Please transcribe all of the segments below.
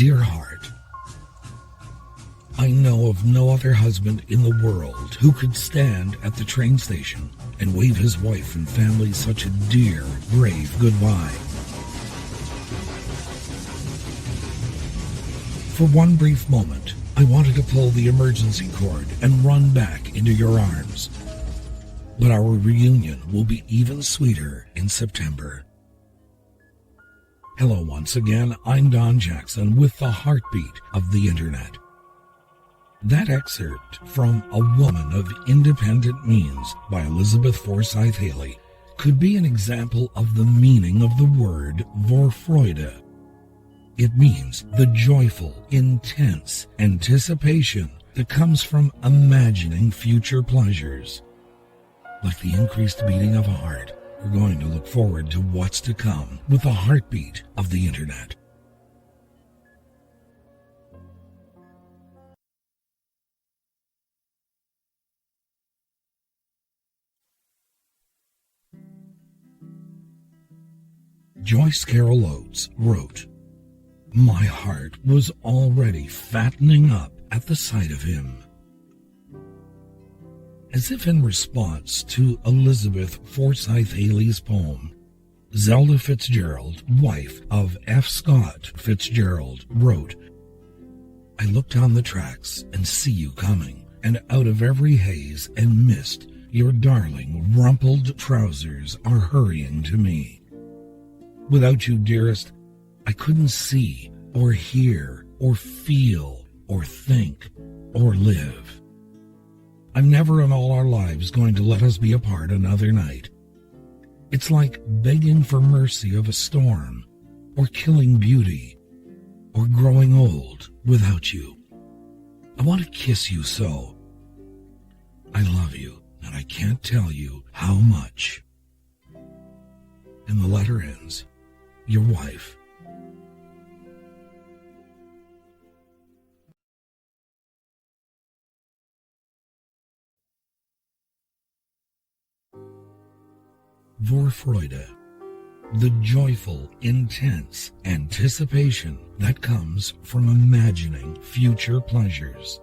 Dear Heart, I know of no other husband in the world who could stand at the train station and wave his wife and family such a dear, brave goodbye. For one brief moment, I wanted to pull the emergency cord and run back into your arms. But our reunion will be even sweeter in September. Hello once again, I'm Don Jackson with the heartbeat of the internet. That excerpt from A Woman of Independent Means by Elizabeth Forsyth Haley could be an example of the meaning of the word Vorfreude. It means the joyful, intense anticipation that comes from imagining future pleasures. Like the increased beating of a heart, we're going to look forward to what's to come with the heartbeat of the internet. Joyce Carol Oates wrote, "My heart was already fattening up at the sight of him." As if in response to Elizabeth Forsyth Haley's poem, Zelda Fitzgerald, wife of F. Scott Fitzgerald, wrote, "I look down the tracks and see you coming, and out of every haze and mist your darling rumpled trousers are hurrying to me. Without you, dearest, I couldn't see or hear or feel or think or live. I'm never in all our lives going to let us be apart another night. It's like begging for mercy of a storm, or killing beauty, or growing old without you. I want to kiss you so. I love you, and I can't tell you how much." And the letter ends, "Your wife." Vorfreude, the joyful, intense anticipation that comes from imagining future pleasures.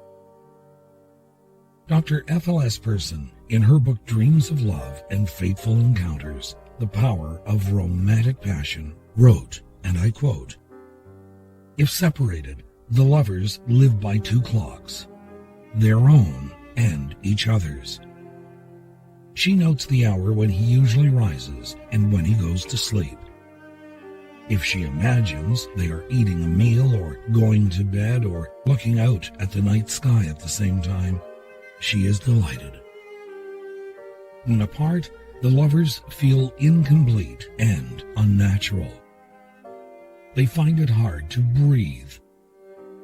Dr. Ethel Esperson, in her book Dreams of Love and Fateful Encounters, The Power of Romantic Passion, wrote, and I quote, "If separated, the lovers live by two clocks, their own and each other's. She notes the hour when he usually rises and when he goes to sleep. If she imagines they are eating a meal or going to bed or looking out at the night sky at the same time, she is delighted. When apart, the lovers feel incomplete and unnatural. They find it hard to breathe,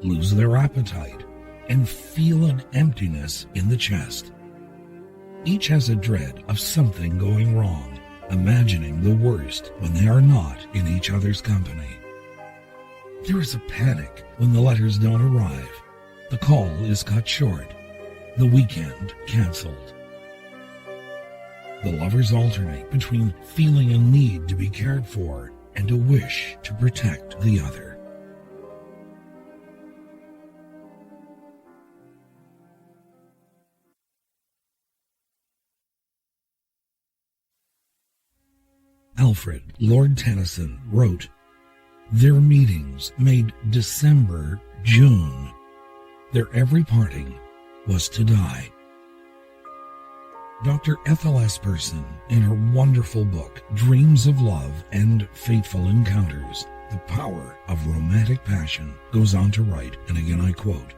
lose their appetite, and feel an emptiness in the chest. Each has a dread of something going wrong, imagining the worst when they are not in each other's company. There is a panic when the letters don't arrive. The call is cut short. The weekend canceled. The lovers alternate between feeling a need to be cared for and a wish to protect the other." Alfred Lord Tennyson wrote, "Their meetings made December June. Their every parting was to die." Dr. Ethel Esperson, in her wonderful book Dreams of Love and Fateful Encounters, The Power of Romantic Passion, goes on to write, and again I quote,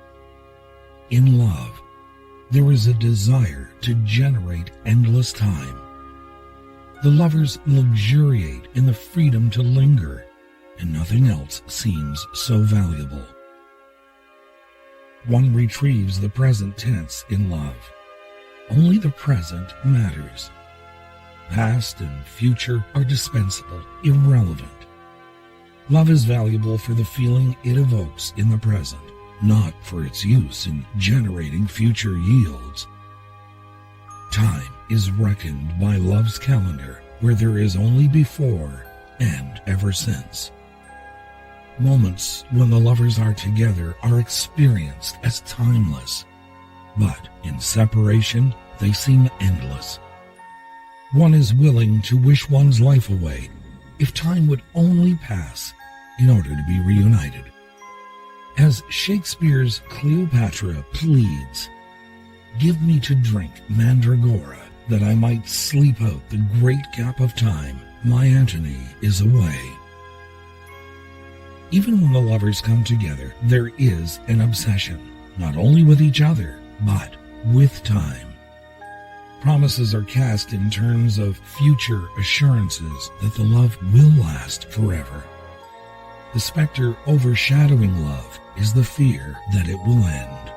"In love, there is a desire to generate endless time. The lovers luxuriate in the freedom to linger, and nothing else seems so valuable. One retrieves the present tense in love. Only the present matters. Past and future are dispensable, irrelevant. Love is valuable for the feeling it evokes in the present, not for its use in generating future yields. Time is reckoned by love's calendar, where there is only before and ever since. Moments when the lovers are together are experienced as timeless, but in separation, they seem endless. One is willing to wish one's life away if time would only pass in order to be reunited. As Shakespeare's Cleopatra pleads, "Give me to drink mandragora, that I might sleep out the great gap of time my Antony is away." Even when the lovers come together, there is an obsession, not only with each other, but with time. Promises are cast in terms of future assurances that the love will last forever. The specter overshadowing love is the fear that it will end.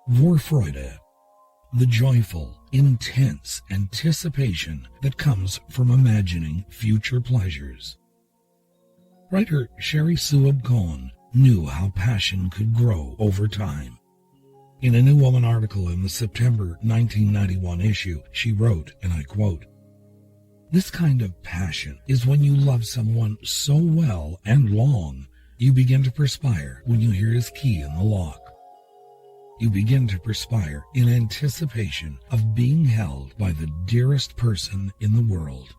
Vorfreude, the joyful, intense anticipation that comes from imagining future pleasures. Writer Sherry Suab Cohen knew how passion could grow over time. In a New Woman article in the September 1991 issue, she wrote, and I quote, "This kind of passion is when you love someone so well and long, you begin to perspire when you hear his key in the lock. You begin to perspire in anticipation of being held by the dearest person in the world."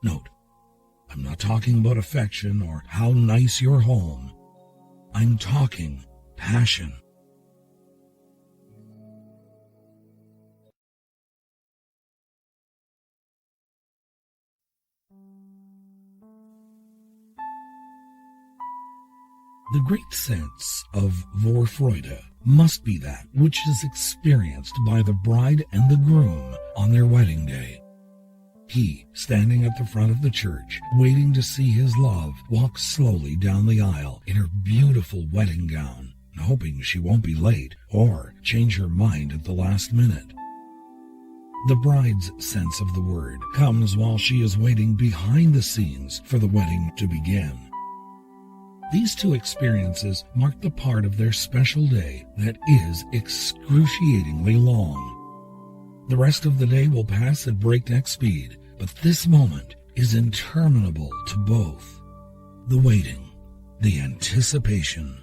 Note, I'm not talking about affection or how nice your home. I'm talking passion. The great sense of Vorfreude must be that which is experienced by the bride and the groom on their wedding day. He, standing at the front of the church, waiting to see his love walk slowly down the aisle in her beautiful wedding gown, and hoping she won't be late or change her mind at the last minute. The bride's sense of the word comes while she is waiting behind the scenes for the wedding to begin. These two experiences mark the part of their special day that is excruciatingly long. The rest of the day will pass at breakneck speed, but this moment is interminable to both. The waiting, the anticipation.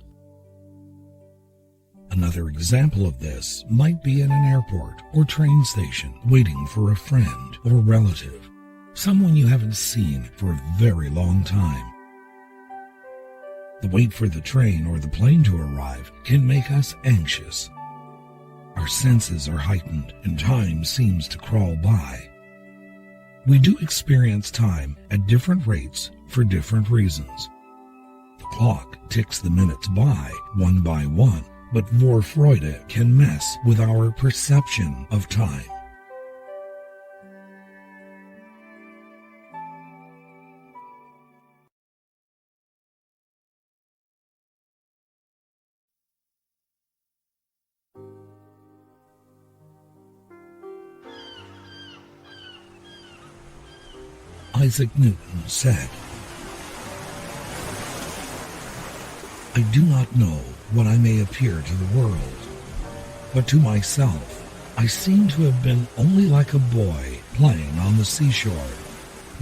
Another example of this might be in an airport or train station waiting for a friend or relative, someone you haven't seen for a very long time. The wait for the train or the plane to arrive can make us anxious. Our senses are heightened and time seems to crawl by. We do experience time at different rates for different reasons. The clock ticks the minutes by one, but Vorfreude can mess with our perception of time. Isaac Newton said, "I do not know what I may appear to the world, but to myself I seem to have been only like a boy playing on the seashore,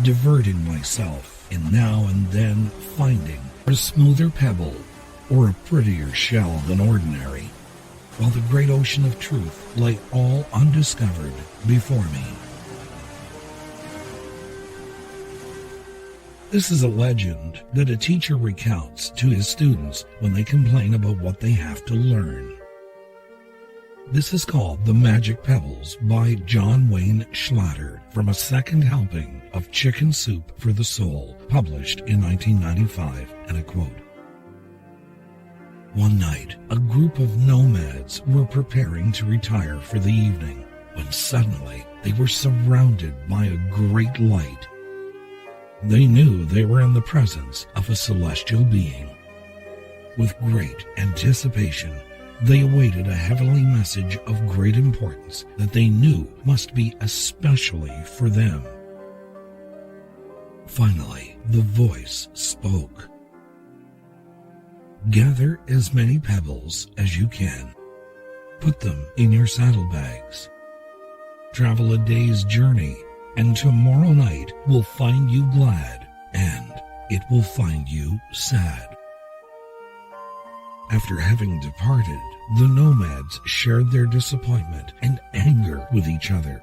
diverting myself in now and then finding a smoother pebble or a prettier shell than ordinary, while the great ocean of truth lay all undiscovered before me." This is a legend that a teacher recounts to his students when they complain about what they have to learn. This is called The Magic Pebbles by John Wayne Schlatter from a second helping of Chicken Soup for the Soul, published in 1995, and I quote, "One night, a group of nomads were preparing to retire for the evening, when suddenly they were surrounded by a great light. They knew they were in the presence of a celestial being. With great anticipation, they awaited a heavenly message of great importance that they knew must be especially for them. Finally, the voice spoke. Gather as many pebbles as you can. Put them in your saddlebags. Travel a day's journey, and tomorrow night will find you glad, and it will find you sad. After having departed, the nomads shared their disappointment and anger with each other.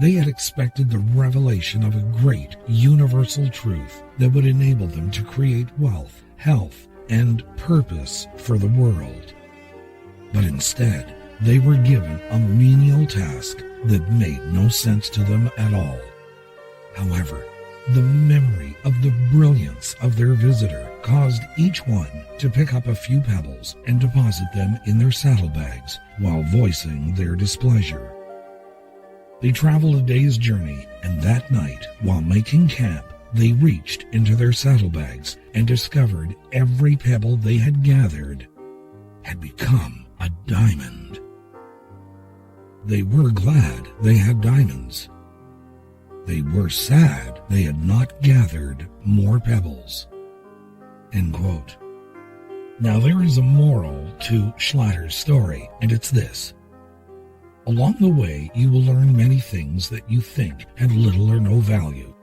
They had expected the revelation of a great universal truth that would enable them to create wealth, health, and purpose for the world. But instead, they were given a menial task that made no sense to them at all. However, the memory of the brilliance of their visitor caused each one to pick up a few pebbles and deposit them in their saddlebags while voicing their displeasure. They traveled a day's journey, and that night, while making camp, they reached into their saddlebags and discovered every pebble they had gathered had become a diamond. They were glad they had diamonds. They were sad they had not gathered more pebbles. End quote. Now there is a moral to Schlatter's story, and it's this. Along the way, you will learn many things that you think have little or no value.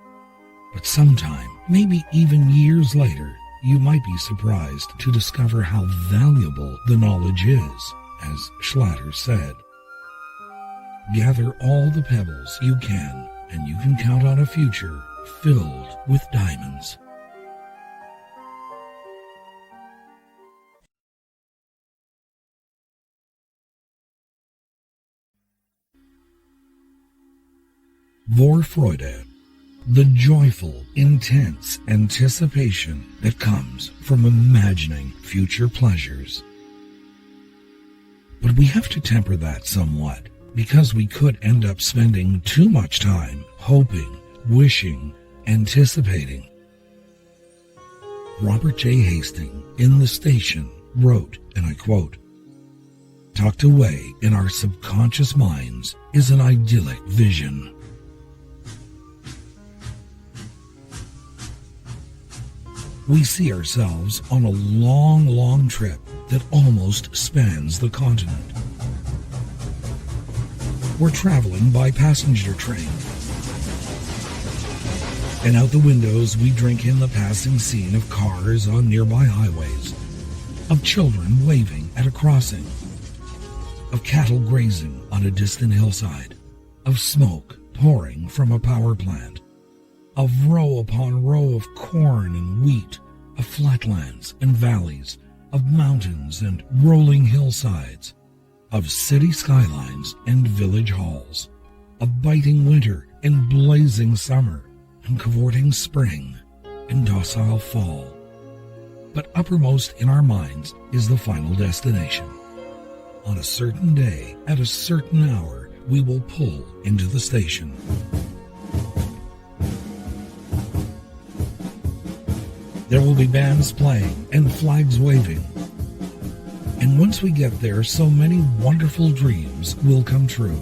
But sometime, maybe even years later, you might be surprised to discover how valuable the knowledge is, as Schlatter said. Gather all the pebbles you can, and you can count on a future filled with diamonds. Vorfreude, the joyful, intense anticipation that comes from imagining future pleasures. But we have to temper that somewhat, because we could end up spending too much time hoping, wishing, anticipating. Robert J. Hastings in The Station wrote, and I quote, "Tucked away in our subconscious minds is an idyllic vision. We see ourselves on a long, long trip that almost spans the continent. We're traveling by passenger train. And out the windows we drink in the passing scene of cars on nearby highways, of children waving at a crossing, of cattle grazing on a distant hillside, of smoke pouring from a power plant, of row upon row of corn and wheat, of flatlands and valleys, of mountains and rolling hillsides, of city skylines and village halls, of biting winter and blazing summer, and cavorting spring and docile fall. But uppermost in our minds is the final destination. On a certain day, at a certain hour, we will pull into the station. There will be bands playing and flags waving. And once we get there, so many wonderful dreams will come true.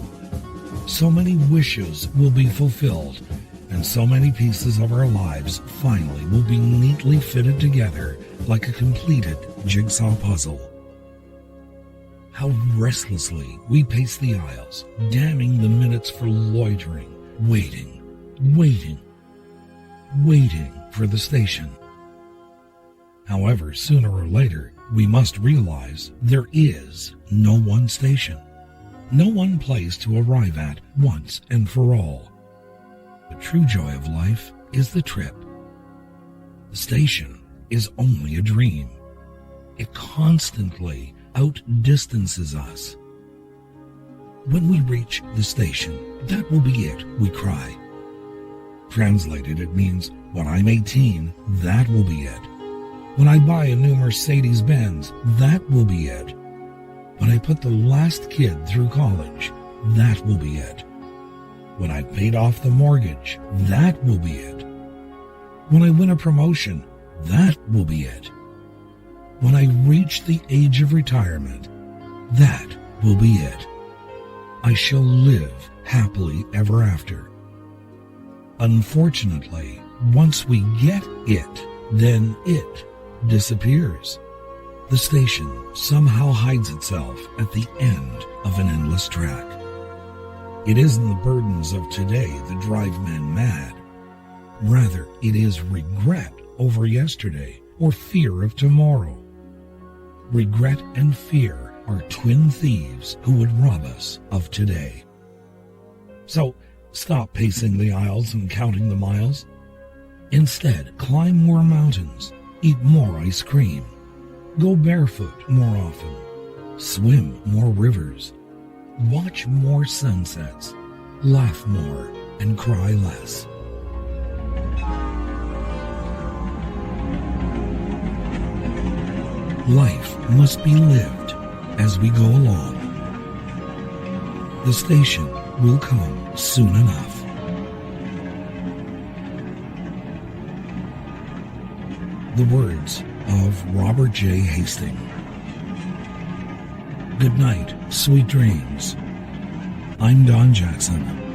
So many wishes will be fulfilled, and so many pieces of our lives finally will be neatly fitted together like a completed jigsaw puzzle. How restlessly we pace the aisles, damning the minutes for loitering, waiting for the station. However, sooner or later, we must realize there is no one station, no one place to arrive at once and for all. The true joy of life is the trip. The station is only a dream. It constantly outdistances us. When we reach the station, that will be it, we cry. Translated, it means, when I'm 18, that will be it. When I buy a new Mercedes-Benz, that will be it. When I put the last kid through college, that will be it. When I've paid off the mortgage, that will be it. When I win a promotion, that will be it. When I reach the age of retirement, that will be it. I shall live happily ever after. Unfortunately, once we get it, then it disappears. The station somehow hides itself at the end of an endless track. It isn't the burdens of today that drive men mad. Rather, it is regret over yesterday or fear of tomorrow. Regret and fear are twin thieves who would rob us of today. So, stop pacing the aisles and counting the miles. Instead, climb more mountains, eat more ice cream, go barefoot more often, swim more rivers, watch more sunsets, laugh more, and cry less. Life must be lived as we go along. The station will come soon enough. The words of Robert J. Hastings. Good night, sweet dreams. I'm Don Jackson.